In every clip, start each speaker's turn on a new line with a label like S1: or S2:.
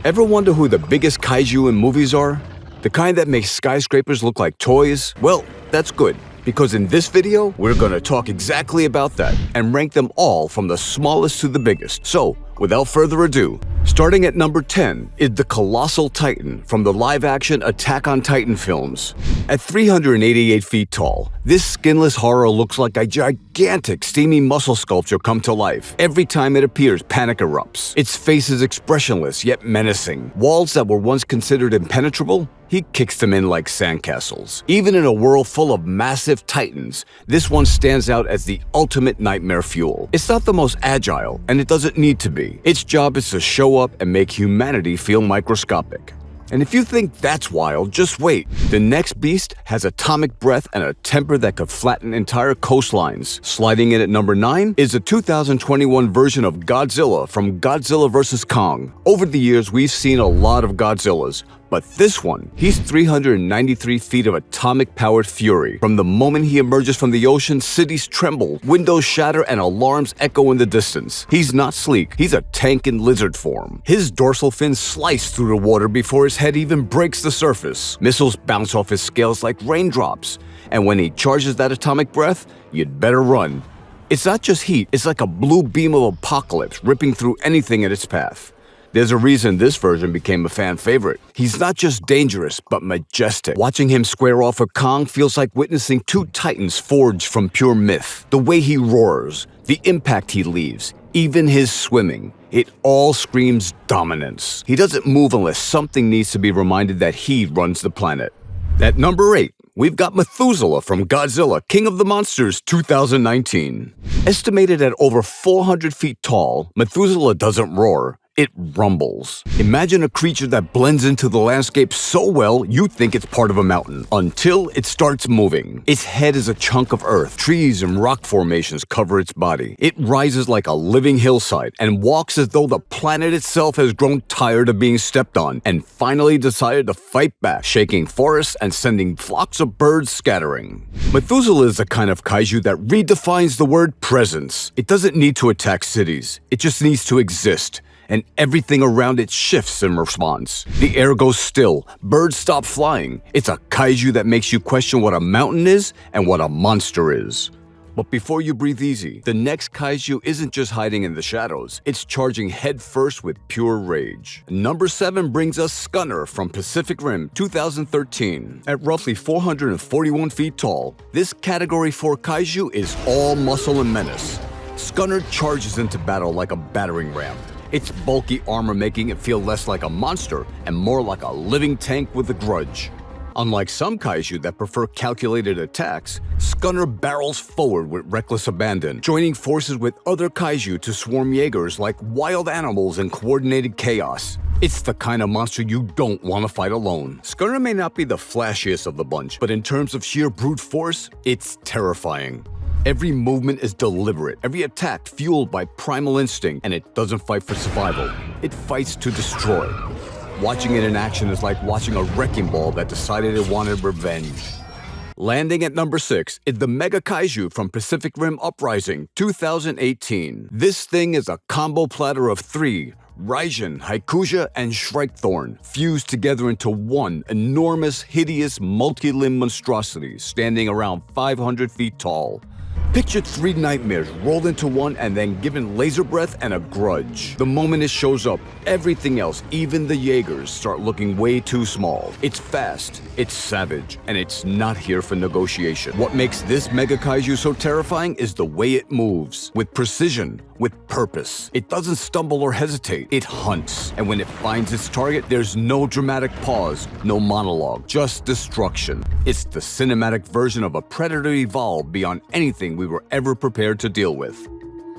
S1: Ever wonder who the biggest kaiju in movies are? The kind that makes skyscrapers look like toys? Well, that's good, because in this video, we're gonna talk exactly about that and rank them all from the smallest to the biggest. So, without further ado, starting at number 10 is the Colossal Titan from the live-action Attack on Titan films. At 388 feet tall, this skinless horror looks like a gigantic, steamy muscle sculpture come to life. Every time it appears, panic erupts. Its face is expressionless yet menacing. Walls that were once considered impenetrable, he kicks them in like sandcastles. Even in a world full of massive titans, this one stands out as the ultimate nightmare fuel. It's not the most agile, and it doesn't need to be. Its job is to show up and make humanity feel microscopic. And if you think that's wild, just wait. The next beast has atomic breath and a temper that could flatten entire coastlines. Sliding in at number 9 is the 2021 version of Godzilla from Godzilla vs. Kong. Over the years, we've seen a lot of Godzillas, but this one, he's 393 feet of atomic-powered fury. From the moment he emerges from the ocean, cities tremble, windows shatter, and alarms echo in the distance. He's not sleek, he's a tank in lizard form. His dorsal fins slice through the water before his head even breaks the surface. Missiles bounce off his scales like raindrops. And when he charges that atomic breath, you'd better run. It's not just heat, it's like a blue beam of apocalypse ripping through anything in its path. There's a reason this version became a fan favorite. He's not just dangerous, but majestic. Watching him square off with Kong feels like witnessing two titans forged from pure myth. The way he roars, the impact he leaves, even his swimming, it all screams dominance. He doesn't move unless something needs to be reminded that he runs the planet. At number 8, we've got Methuselah from Godzilla, King of the Monsters 2019. Estimated at over 400 feet tall, Methuselah doesn't roar. It rumbles. Imagine a creature that blends into the landscape so well you think it's part of a mountain, until it starts moving. Its head is a chunk of earth. Trees and rock formations cover its body. It rises like a living hillside and walks as though the planet itself has grown tired of being stepped on and finally decided to fight back, shaking forests and sending flocks of birds scattering. Methuselah is the kind of kaiju that redefines the word presence. It doesn't need to attack cities. It just needs to exist. And everything around it shifts in response. The air goes still, birds stop flying. It's a kaiju that makes you question what a mountain is and what a monster is. But before you breathe easy, the next kaiju isn't just hiding in the shadows, it's charging headfirst with pure rage. Number 7 brings us Scunner from Pacific Rim 2013. At roughly 441 feet tall, this Category 4 kaiju is all muscle and menace. Scunner charges into battle like a battering ram. Its bulky armor making it feel less like a monster and more like a living tank with a grudge. Unlike some kaiju that prefer calculated attacks, Scunner barrels forward with reckless abandon, joining forces with other kaiju to swarm Jaegers like wild animals in coordinated chaos. It's the kind of monster you don't want to fight alone. Scunner may not be the flashiest of the bunch, but in terms of sheer brute force, it's terrifying. Every movement is deliberate, every attack fueled by primal instinct, and it doesn't fight for survival. It fights to destroy. Watching it in action is like watching a wrecking ball that decided it wanted revenge. Landing at number 6 is the Mega-Kaiju from Pacific Rim Uprising 2018. This thing is a combo platter of 3, Raijin, Haikuja, and Shrikethorn, fused together into one enormous, hideous, multi-limbed monstrosity standing around 500 feet tall. Picture 3 nightmares rolled into one and then given laser breath and a grudge. The moment it shows up, everything else, even the Jaegers, start looking way too small. It's fast, it's savage, and it's not here for negotiation. What makes this Mega-Kaiju so terrifying is the way it moves. With precision, with purpose. It doesn't stumble or hesitate, it hunts. And when it finds its target, there's no dramatic pause, no monologue, just destruction. It's the cinematic version of a predator evolved beyond anything we were ever prepared to deal with.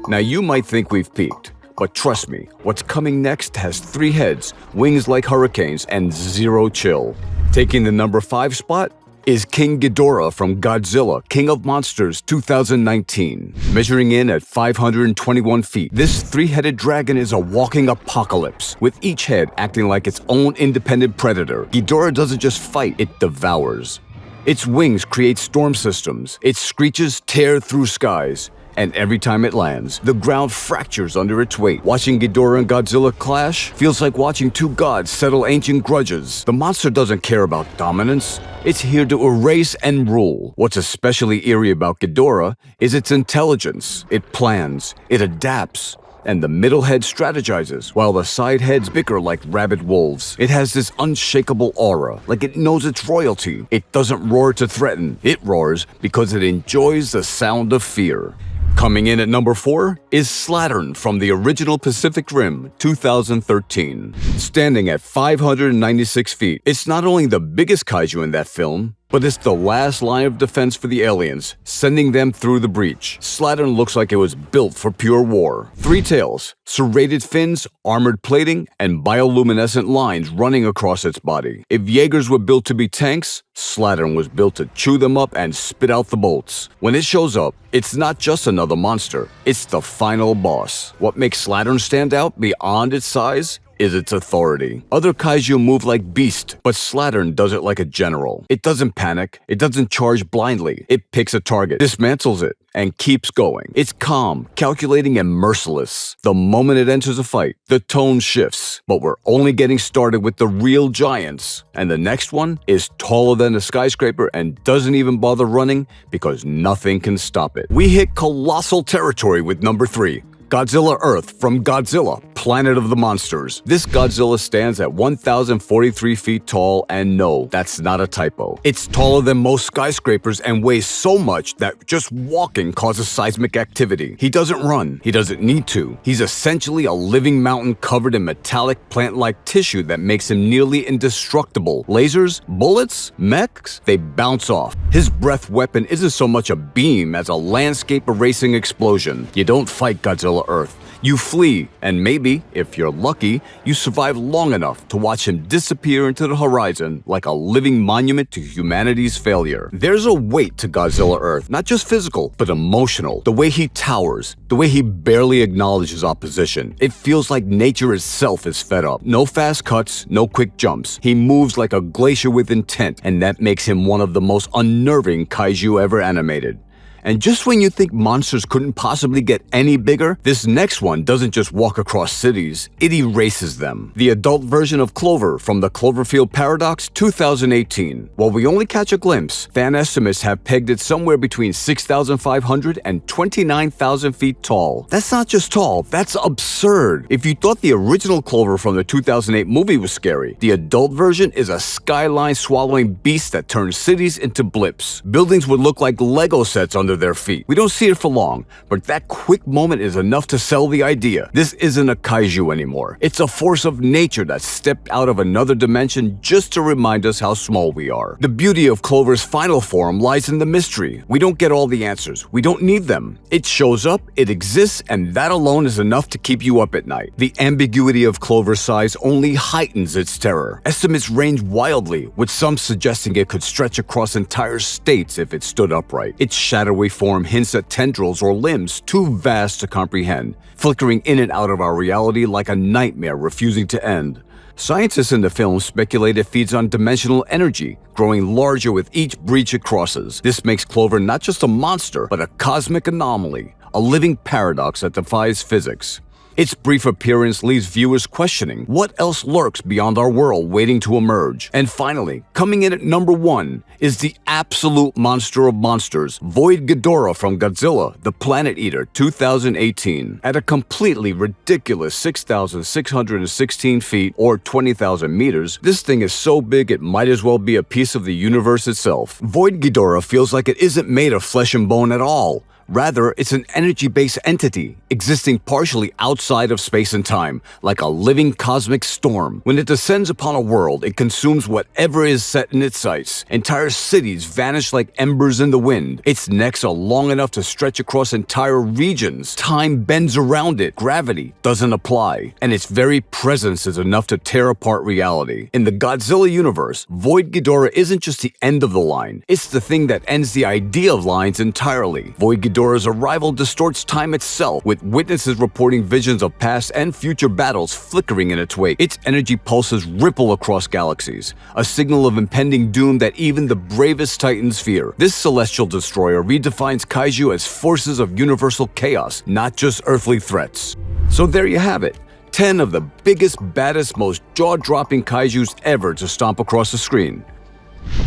S1: Now you might think we've peaked, but trust me, what's coming next has 3 heads, wings like hurricanes, and 0 chill. Taking the number 5 spot is King Ghidorah from Godzilla, King of Monsters 2019. Measuring in at 521 feet, this 3-headed dragon is a walking apocalypse, with each head acting like its own independent predator. Ghidorah doesn't just fight, it devours. Its wings create storm systems, its screeches tear through skies, and every time it lands, the ground fractures under its weight. Watching Ghidorah and Godzilla clash feels like watching two gods settle ancient grudges. The monster doesn't care about dominance. It's here to erase and rule. What's especially eerie about Ghidorah is its intelligence. It plans, it adapts, and the middle head strategizes, while the side heads bicker like rabid wolves. It has this unshakable aura, like it knows its royalty. It doesn't roar to threaten. It roars because it enjoys the sound of fear. Coming in at number 4 is Slattern from the original Pacific Rim, 2013. Standing at 596 feet, it's not only the biggest kaiju in that film, but it's the last line of defense for the aliens, sending them through the breach. Slattern looks like it was built for pure war. 3 tails, serrated fins, armored plating, and bioluminescent lines running across its body. If Jaegers were built to be tanks, Slattern was built to chew them up and spit out the bolts. When it shows up, it's not just another monster, it's the final boss. What makes Slattern stand out beyond its size is its authority. Other kaiju move like beasts, but Slattern does it like a general. It doesn't panic, it doesn't charge blindly. It picks a target, dismantles it, and keeps going. It's calm, calculating, and merciless. The moment it enters a fight, the tone shifts. But we're only getting started with the real giants. And the next one is taller than a skyscraper and doesn't even bother running because nothing can stop it. We hit colossal territory with number 3. Godzilla Earth from Godzilla, Planet of the Monsters. This Godzilla stands at 1,043 feet tall, and no, that's not a typo. It's taller than most skyscrapers and weighs so much that just walking causes seismic activity. He doesn't run. He doesn't need to. He's essentially a living mountain covered in metallic plant-like tissue that makes him nearly indestructible. Lasers, bullets, mechs, they bounce off. His breath weapon isn't so much a beam as a landscape-erasing explosion. You don't fight Godzilla Earth. You flee, and maybe, if you're lucky, you survive long enough to watch him disappear into the horizon like a living monument to humanity's failure. There's a weight to Godzilla Earth, not just physical, but emotional. The way he towers, the way he barely acknowledges opposition. It feels like nature itself is fed up. No fast cuts, no quick jumps. He moves like a glacier with intent, and that makes him one of the most unnerving kaiju ever animated. And just when you think monsters couldn't possibly get any bigger, this next one doesn't just walk across cities, it erases them. The adult version of Clover from the Cloverfield Paradox 2018. While we only catch a glimpse, fan estimates have pegged it somewhere between 6,500 and 29,000 feet tall. That's not just tall, that's absurd. If you thought the original Clover from the 2008 movie was scary, the adult version is a skyline-swallowing beast that turns cities into blips. Buildings would look like Lego sets under their feet. We don't see it for long, but that quick moment is enough to sell the idea. This isn't a kaiju anymore. It's a force of nature that stepped out of another dimension just to remind us how small we are. The beauty of Clover's final form lies in the mystery. We don't get all the answers. We don't need them. It shows up, it exists, and that alone is enough to keep you up at night. The ambiguity of Clover's size only heightens its terror. Estimates range wildly, with some suggesting it could stretch across entire states if it stood upright. Its shadowy form hints at tendrils or limbs too vast to comprehend, flickering in and out of our reality like a nightmare refusing to end. Scientists in the film speculate it feeds on dimensional energy, growing larger with each breach it crosses. This makes Clover not just a monster, but a cosmic anomaly, a living paradox that defies physics. Its brief appearance leaves viewers questioning what else lurks beyond our world waiting to emerge. And finally, coming in at number 1 is the absolute monster of monsters, Void Ghidorah from Godzilla, the Planet Eater 2018. At a completely ridiculous 6,616 feet or 20,000 meters, this thing is so big it might as well be a piece of the universe itself. Void Ghidorah feels like it isn't made of flesh and bone at all. Rather, it's an energy-based entity, existing partially outside of space and time, like a living cosmic storm. When it descends upon a world, it consumes whatever is set in its sights. Entire cities vanish like embers in the wind. Its necks are long enough to stretch across entire regions. Time bends around it. Gravity doesn't apply. And its very presence is enough to tear apart reality. In the Godzilla universe, Void Ghidorah isn't just the end of the line. It's the thing that ends the idea of lines entirely. Void Ghidorah Ghidorah's arrival distorts time itself, with witnesses reporting visions of past and future battles flickering in its wake. Its energy pulses ripple across galaxies, a signal of impending doom that even the bravest titans fear. This celestial destroyer redefines kaiju as forces of universal chaos, not just earthly threats. So there you have it. 10 of the biggest, baddest, most jaw-dropping kaijus ever to stomp across the screen.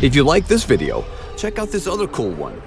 S1: If you like this video, check out this other cool one.